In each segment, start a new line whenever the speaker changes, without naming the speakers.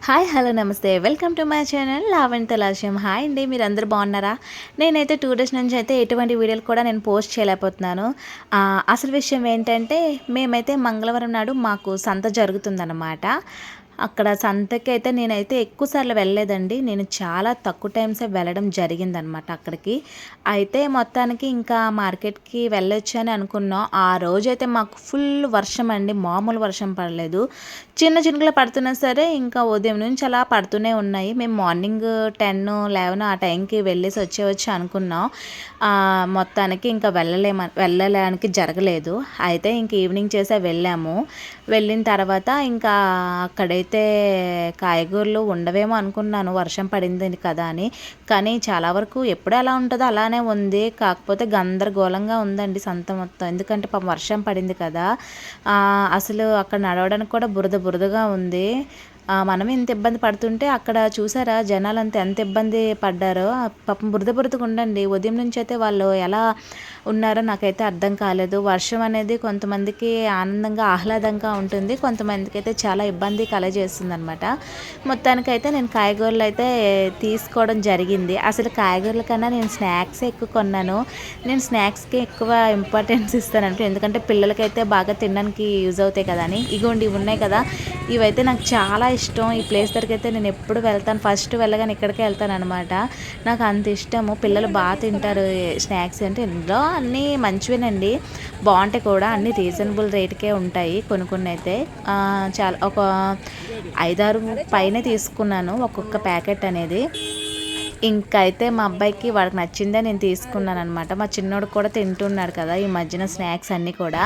Hi hello నమస్తే welcome to my channel Lavanya తలాశయం. Hi అండి, మీరు అందరు బాగున్నారా? నేనైతే 2 డేస్ నుంచి అయితే ఎటువంటి వీడియోలు కూడా నేను పోస్ట్ చేయలేకపోతున్నాను. అసలు విషయం ఏంటంటే, మేమైతే మంగళవారం నాడు మాకు సంత జరుగుతుందన్నమాట. అక్కడ సంతకైతే నేనైతే ఎక్కువ సార్లు వెళ్ళలేదండి. నేను చాలా తక్కువ టైమ్సే వెళ్ళడం జరిగిందనమాట అక్కడికి. అయితే మొత్తానికి ఇంకా మార్కెట్కి వెళ్ళొచ్చు అని అనుకున్నాం. ఆ రోజైతే మాకు ఫుల్ వర్షం అండి, మామూలు వర్షం పడలేదు. చిన్న చినుకులు పడుతున్నా సరే ఇంకా ఉదయం నుంచి అలా పడుతూనే ఉన్నాయి. మేము మార్నింగ్ 10, 11 ఆ టైంకి వెళ్ళేసి వచ్చేవచ్చు అనుకున్నాం. మొత్తానికి ఇంకా వెళ్ళడానికి జరగలేదు. అయితే ఇంక ఈవినింగ్ చేసే వెళ్ళాము. వెళ్ళిన తర్వాత ఇంకా అక్కడైతే కాయగూరలు ఉండవేమో అనుకున్నాను, వర్షం పడింది కదా అని. కానీ చాలా వరకు ఎప్పుడు ఎలా ఉంటుందో అలానే ఉంది. కాకపోతే గందరగోళంగా ఉందండి సంత మొత్తం. ఎందుకంటే పాపం వర్షం పడింది కదా, అసలు అక్కడ నడవడానికి కూడా బురదగా ఉంది. మనం ఇంత ఇబ్బంది పడుతుంటే అక్కడ చూసారా జనాలంతా ఎంత ఇబ్బంది పడ్డారో. పాపం బురదగా ఉండండి. ఉదయం నుంచి అయితే వాళ్ళు ఎలా ఉన్నారో నాకైతే అర్థం కాలేదు. వర్షం అనేది కొంతమందికి ఆనందంగా ఆహ్లాదంగా ఉంటుంది, కొంతమందికి అయితే చాలా ఇబ్బంది కలగజేస్తుంది అనమాట. మొత్తానికైతే నేను కాయగూరలు అయితే తీసుకోవడం జరిగింది. అసలు కాయగూరల కన్నా నేను స్నాక్స్ ఎక్కువ కొన్నాను. నేను స్నాక్స్కి ఎక్కువ ఇంపార్టెన్స్ ఇస్తాను, ఎందుకంటే పిల్లలకైతే బాగా తినడానికి యూజ్ అవుతాయి కదా అని. ఇగోండి ఇవి ఉన్నాయి కదా, ఇవైతే నాకు చాలా ఇష్టం. ఈ ప్లేస్ దగ్గరికి అయితే నేను ఎప్పుడు వెళ్తాను, ఫస్ట్ వెళ్ళగానే ఇక్కడికే వెళ్తాను అనమాట. నాకు అంత ఇష్టము. పిల్లలు బాగా తింటారు స్నాక్స్. అంటే ఇందులో అన్నీ మంచివేనండి, బాగుంటాయి కూడా. అన్నీ రీజనబుల్ రేట్కే ఉంటాయి. కొన్ని అయితే చాలా ఒక 5-6 పైనే తీసుకున్నాను ఒక్కొక్క ప్యాకెట్ అనేది. ఇంకా అయితే మా అబ్బాయికి వాడికి నచ్చిందే నేను తీసుకున్నాను అనమాట. మా చిన్నోడు కూడా తింటున్నాడు కదా ఈ మధ్యన స్నాక్స్ అన్నీ కూడా.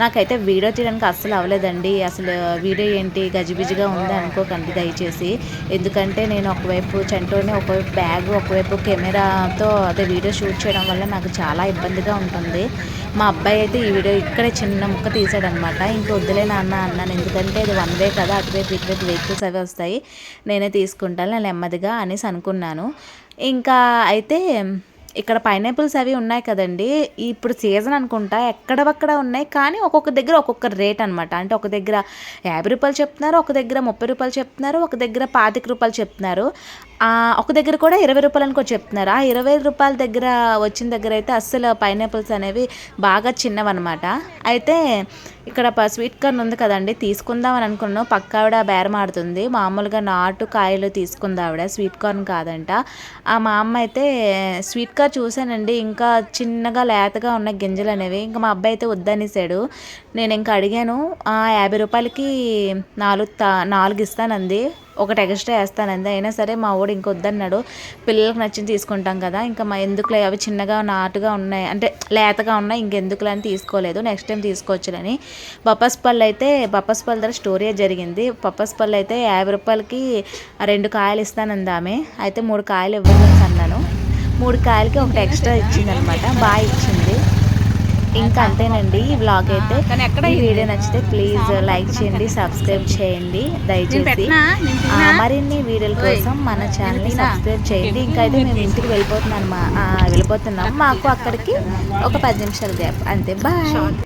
నాకైతే వీడియో తీయడానికి అస్సలు అవ్వలేదండి. అసలు వీడియో ఏంటి గజిబిజిగా ఉంది అనుకోకండి దయచేసి. ఎందుకంటే నేను ఒకవైపు చంటోని, ఒకవైపు బ్యాగ్, ఒకవైపు కెమెరాతో అదే వీడియో షూట్ చేయడం వల్ల నాకు చాలా ఇబ్బందిగా ఉంటుంది. మా అబ్బాయి అయితే ఈ వీడియో ఇక్కడే చిన్న ముక్క తీసాడనమాట. ఇంక వద్దులే నాన్న అన్నాను, ఎందుకంటే ఇది 1 వే కదా, అటువైపు ఇటువైపు వెహికల్స్ అవి వస్తాయి, నేనే తీసుకుంటాను నేను నెమ్మదిగా అనేసి అనుకున్నాను. ఇంకా అయితే ఇక్కడ పైనాపిల్స్ అవి ఉన్నాయి కదండి, ఇప్పుడు సీజన్ అనుకుంటా, ఎక్కడవక్కడ ఉన్నాయి. కానీ ఒక్కొక్క దగ్గర ఒక్కొక్క రేట్ అనమాట. అంటే ఒక దగ్గర 50 రూపాయలు చెప్తున్నారు, ఒక దగ్గర 30 రూపాయలు చెప్తున్నారు, ఒక దగ్గర 25 రూపాయలు చెప్తున్నారు, ఒక దగ్గర కూడా 20 రూపాయలు అని కూడా చెప్తున్నారు. ఆ 20 రూపాయల దగ్గర వచ్చిన దగ్గర అయితే అస్సలు పైనాపిల్స్ అనేవి బాగా చిన్నవన్నమాట. అయితే ఇక్కడ స్వీట్ కార్న్ ఉంది కదండి, తీసుకుందామని అనుకున్నాను. పక్క ఆవిడ బేరం ఆడుతుంది. మామూలుగా నాటు కాయలు తీసుకుంది ఆవిడ, స్వీట్ కార్న్ కాదంట. మా అమ్మ అయితే స్వీట్ కార్న్ చూశానండి, ఇంకా చిన్నగా లేతగా ఉన్న గింజలు అనేవి. ఇంకా మా అబ్బాయి అయితే వద్దనేసాడు. నేను ఇంకా అడిగాను, 50 రూపాయలకి 4 ఇస్తానంది, ఒకటి ఎక్స్ట్రా వేస్తానంది. అయినా సరే మా వాడు ఇంకొద్దన్నాడు. పిల్లలకు నచ్చింది తీసుకుంటాం కదా, ఇంకా ఎందుకులే, అవి చిన్నగా నాటుగా ఉన్నాయి అంటే లేతగా ఉన్నాయి, ఇంకెందుకులే అని తీసుకోలేదు. Next time తీసుకోవచ్చులని. బొప్పాస్ పళ్ళు దగ్గర స్టోరీ జరిగింది. బొప్పాస్ పళ్ళు అయితే 50 రూపాయలకి 2 కాయలు ఇస్తానంది ఆమె. అయితే 3 కాయలు ఇవ్వాలి అన్నాను. 3 కాయలకి ఒకటి ఎక్స్ట్రా ఇచ్చిందనమాట, బాగా ఇచ్చింది. ఇంకా అంతేనండి ఈ వ్లాగ్ అయితే. ఈ వీడియో నచ్చితే ప్లీజ్ లైక్ చేయండి, సబ్స్క్రైబ్ చేయండి దయచేసి. మరిన్ని వీడియోల కోసం మన ఛానల్ని సబ్స్క్రైబ్ చేయండి. ఇంకా అయితే మేము ఇంటికి వెళ్ళిపోతున్నాం. మాకు అక్కడికి ఒక 10 నిమిషాలు గ్యాప్ అంతే. బాయ్.